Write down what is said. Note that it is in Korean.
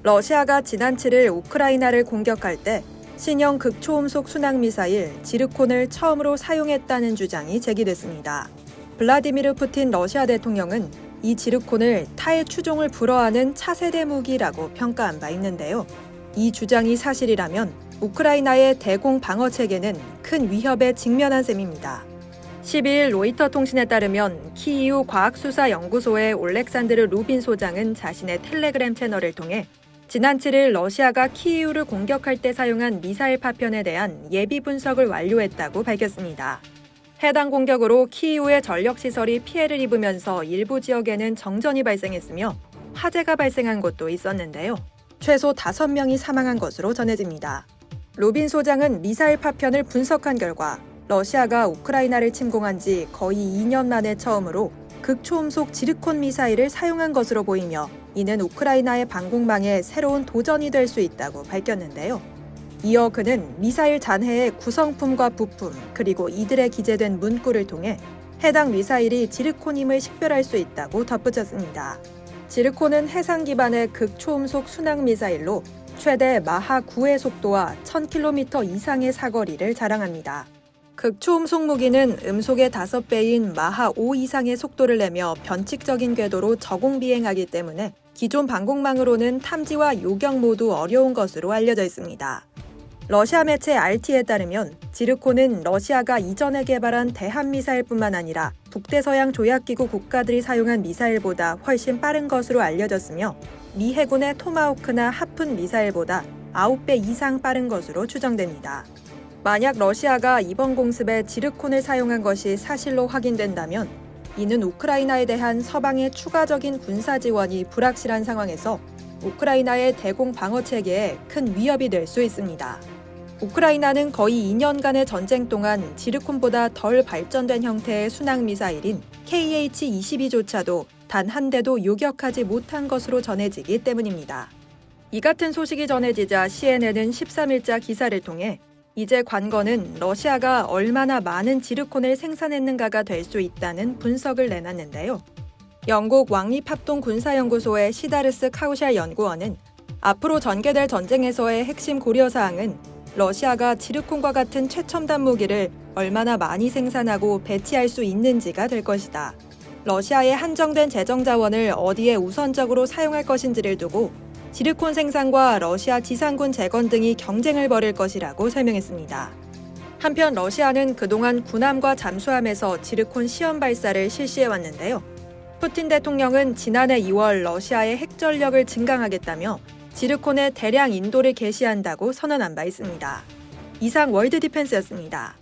러시아가 지난 7일 우크라이나를 공격할 때 신형 극초음속 순항미사일 지르콘을 처음으로 사용했다는 주장이 제기됐습니다. 블라디미르 푸틴 러시아 대통령은 이 지르콘을 타의 추종을 불허하는 차세대 무기라고 평가한 바 있는데요. 이 주장이 사실이라면 우크라이나의 대공 방어 체계는 큰 위협에 직면한 셈입니다. 12일 로이터 통신에 따르면 키이우 과학수사연구소의 올렉산드르 루빈 소장은 자신의 텔레그램 채널을 통해 지난 7일 러시아가 키이우를 공격할 때 사용한 미사일 파편에 대한 예비 분석을 완료했다고 밝혔습니다. 해당 공격으로 키이우의 전력시설이 피해를 입으면서 일부 지역에는 정전이 발생했으며 화재가 발생한 곳도 있었는데요. 최소 5명이 사망한 것으로 전해집니다. 루빈 소장은 미사일 파편을 분석한 결과 러시아가 우크라이나를 침공한 지 거의 2년 만에 처음으로 극초음속 지르콘 미사일을 사용한 것으로 보이며 이는 우크라이나의 방공망에 새로운 도전이 될 수 있다고 밝혔는데요. 이어 그는 미사일 잔해의 구성품과 부품 그리고 이들에 기재된 문구를 통해 해당 미사일이 지르콘임을 식별할 수 있다고 덧붙였습니다. 지르콘은 해상 기반의 극초음속 순항 미사일로 최대 마하 9의 속도와 1000km 이상의 사거리를 자랑합니다. 극초음속 무기는 음속의 5배인 마하 5 이상의 속도를 내며 변칙적인 궤도로 저공 비행하기 때문에 기존 방공망으로는 탐지와 요격 모두 어려운 것으로 알려져 있습니다. 러시아 매체 RT에 따르면 지르콘은 러시아가 이전에 개발한 대한미사일뿐만 아니라 북대서양 조약기구 국가들이 사용한 미사일보다 훨씬 빠른 것으로 알려졌으며 미 해군의 토마호크나 하푼 미사일보다 9배 이상 빠른 것으로 추정됩니다. 만약 러시아가 이번 공습에 지르콘을 사용한 것이 사실로 확인된다면 이는 우크라이나에 대한 서방의 추가적인 군사 지원이 불확실한 상황에서 우크라이나의 대공 방어 체계에 큰 위협이 될 수 있습니다. 우크라이나는 거의 2년간의 전쟁 동안 지르콘보다 덜 발전된 형태의 순항 미사일인 KH-22조차도 단 한 대도 요격하지 못한 것으로 전해지기 때문입니다. 이 같은 소식이 전해지자 CNN은 13일자 기사를 통해 이제 관건은 러시아가 얼마나 많은 지르콘을 생산했는가가 될 수 있다는 분석을 내놨는데요. 영국 왕립합동군사연구소의 시다르스 카우샬 연구원은 앞으로 전개될 전쟁에서의 핵심 고려사항은 러시아가 지르콘과 같은 최첨단 무기를 얼마나 많이 생산하고 배치할 수 있는지가 될 것이다. 러시아의 한정된 재정 자원을 어디에 우선적으로 사용할 것인지를 두고 지르콘 생산과 러시아 지상군 재건 등이 경쟁을 벌일 것이라고 설명했습니다. 한편 러시아는 그동안 군함과 잠수함에서 지르콘 시험 발사를 실시해왔는데요. 푸틴 대통령은 지난해 2월 러시아의 핵전력을 증강하겠다며 지르콘의 대량 인도를 개시한다고 선언한 바 있습니다. 이상 월드 디펜스였습니다.